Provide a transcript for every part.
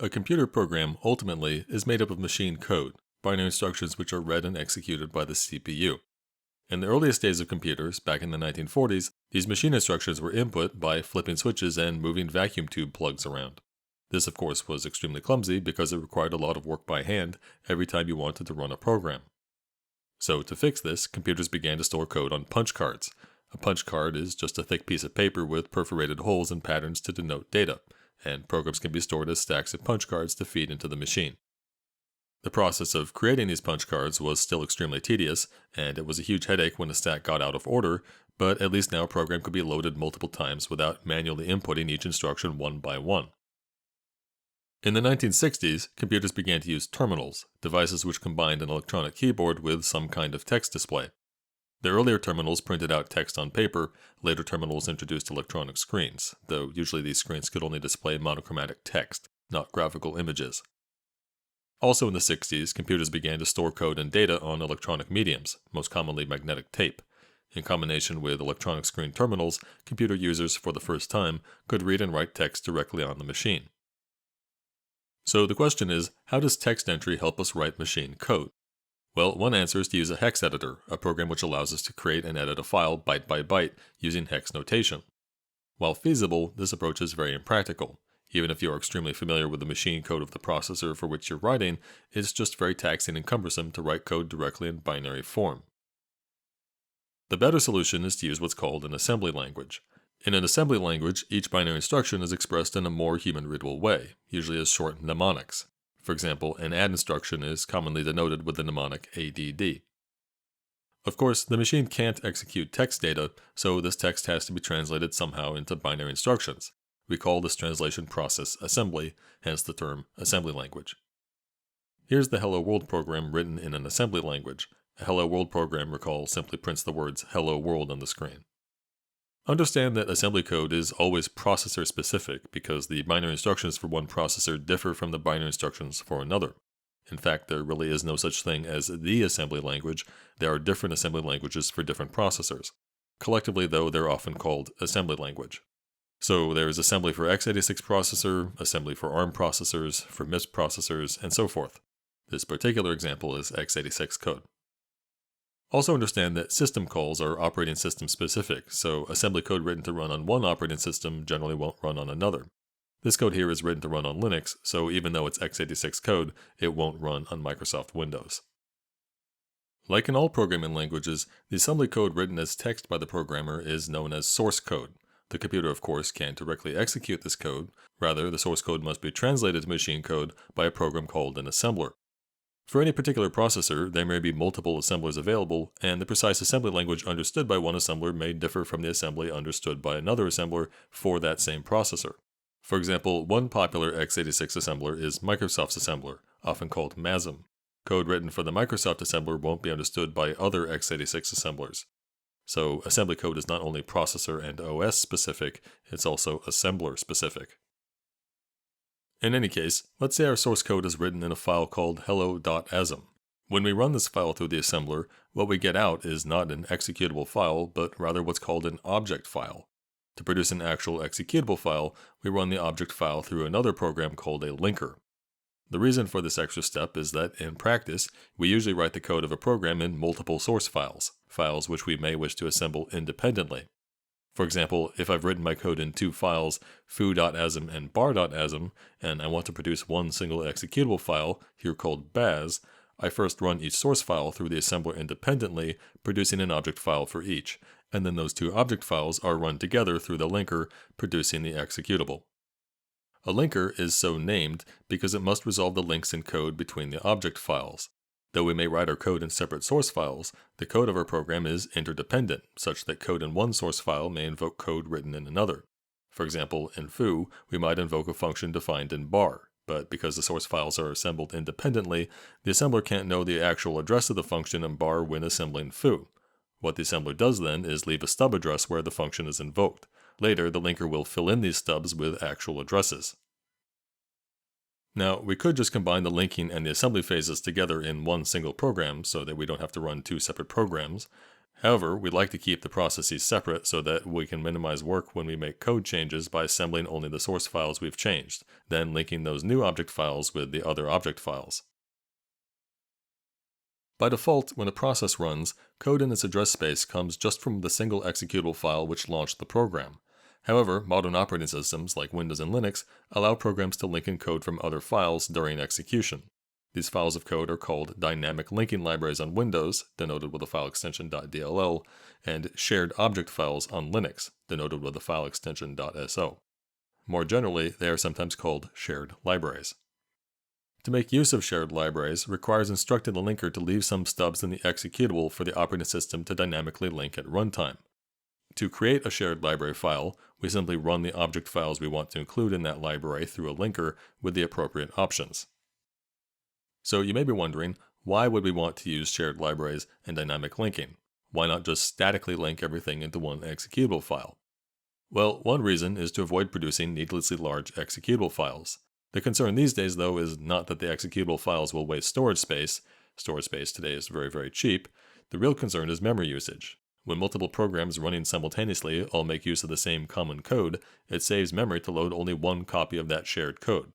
A computer program, ultimately, is made up of machine code, binary instructions which are read and executed by the CPU. In the earliest days of computers, back in the 1940s, these machine instructions were input by flipping switches and moving vacuum tube plugs around. This, of course, was extremely clumsy because it required a lot of work by hand every time you wanted to run a program. So, to fix this, computers began to store code on punch cards. A punch card is just a thick piece of paper with perforated holes and patterns to denote data, and programs can be stored as stacks of punch cards to feed into the machine. The process of creating these punch cards was still extremely tedious, and it was a huge headache when a stack got out of order, but at least now a program could be loaded multiple times without manually inputting each instruction one by one. In the 1960s, computers began to use terminals, devices which combined an electronic keyboard with some kind of text display. The earlier terminals printed out text on paper, later terminals introduced electronic screens, though usually these screens could only display monochromatic text, not graphical images. Also in the 60s, computers began to store code and data on electronic mediums, most commonly magnetic tape. In combination with electronic screen terminals, computer users, for the first time, could read and write text directly on the machine. So the question is, how does text entry help us write machine code? Well, one answer is to use a hex editor, a program which allows us to create and edit a file byte by byte using hex notation. While feasible, this approach is very impractical. Even if you are extremely familiar with the machine code of the processor for which you're writing, it's just very taxing and cumbersome to write code directly in binary form. The better solution is to use what's called an assembly language. In an assembly language, each binary instruction is expressed in a more human-readable way, usually as short mnemonics. For example, an add instruction is commonly denoted with the mnemonic ADD. Of course, the machine can't execute text data, so this text has to be translated somehow into binary instructions. We call this translation process assembly, hence the term assembly language. Here's the Hello World program written in an assembly language. A Hello World program, recall, simply prints the words Hello World on the screen. Understand that assembly code is always processor specific because the binary instructions for one processor differ from the binary instructions for another. In fact, there really is no such thing as the assembly language. There are different assembly languages for different processors. Collectively, though, they're often called assembly language. So there is assembly for x86 processor, assembly for ARM processors, for MIPS processors, and so forth. This particular example is x86 code. Also understand that system calls are operating system specific, so assembly code written to run on one operating system generally won't run on another. This code here is written to run on Linux, so even though it's x86 code, it won't run on Microsoft Windows. Like in all programming languages, the assembly code written as text by the programmer is known as source code. The computer, of course, can't directly execute this code. Rather, the source code must be translated to machine code by a program called an assembler. For any particular processor, there may be multiple assemblers available, and the precise assembly language understood by one assembler may differ from the assembly understood by another assembler for that same processor. For example, one popular x86 assembler is Microsoft's assembler, often called MASM. Code written for the Microsoft assembler won't be understood by other x86 assemblers. So, assembly code is not only processor and OS specific, it's also assembler specific. In any case, let's say our source code is written in a file called hello.asm. When we run this file through the assembler, what we get out is not an executable file, but rather what's called an object file. To produce an actual executable file, we run the object file through another program called a linker. The reason for this extra step is that, in practice, we usually write the code of a program in multiple source files, files which we may wish to assemble independently. For example, if I've written my code in two files, foo.asm and bar.asm, and I want to produce one single executable file, here called baz, I first run each source file through the assembler independently, producing an object file for each, and then those two object files are run together through the linker, producing the executable. A linker is so named because it must resolve the links in code between the object files. Though we may write our code in separate source files, the code of our program is interdependent, such that code in one source file may invoke code written in another. For example, in foo, we might invoke a function defined in bar, but because the source files are assembled independently, the assembler can't know the actual address of the function in bar when assembling foo. What the assembler does then is leave a stub address where the function is invoked. Later, the linker will fill in these stubs with actual addresses. Now, we could just combine the linking and the assembly phases together in one single program so that we don't have to run two separate programs, However, we'd like to keep the processes separate so that we can minimize work when we make code changes by assembling only the source files we've changed, then linking those new object files with the other object files. By default, when a process runs, code in its address space comes just from the single executable file which launched the program. However, modern operating systems like Windows and Linux allow programs to link in code from other files during execution. These files of code are called dynamic linking libraries on Windows, denoted with the file extension .dll, and shared object files on Linux, denoted with the file extension .so. More generally, they are sometimes called shared libraries. To make use of shared libraries requires instructing the linker to leave some stubs in the executable for the operating system to dynamically link at runtime. To create a shared library file, we simply run the object files we want to include in that library through a linker with the appropriate options. So you may be wondering, why would we want to use shared libraries and dynamic linking? Why not just statically link everything into one executable file? Well, one reason is to avoid producing needlessly large executable files. The concern these days, though, is not that the executable files will waste storage space. Storage space today is very, very cheap. The real concern is memory usage. When multiple programs running simultaneously all make use of the same common code, it saves memory to load only one copy of that shared code.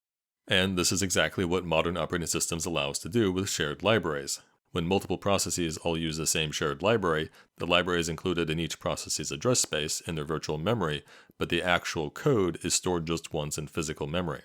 And this is exactly what modern operating systems allow us to do with shared libraries. When multiple processes all use the same shared library, the library is included in each process's address space in their virtual memory, but the actual code is stored just once in physical memory.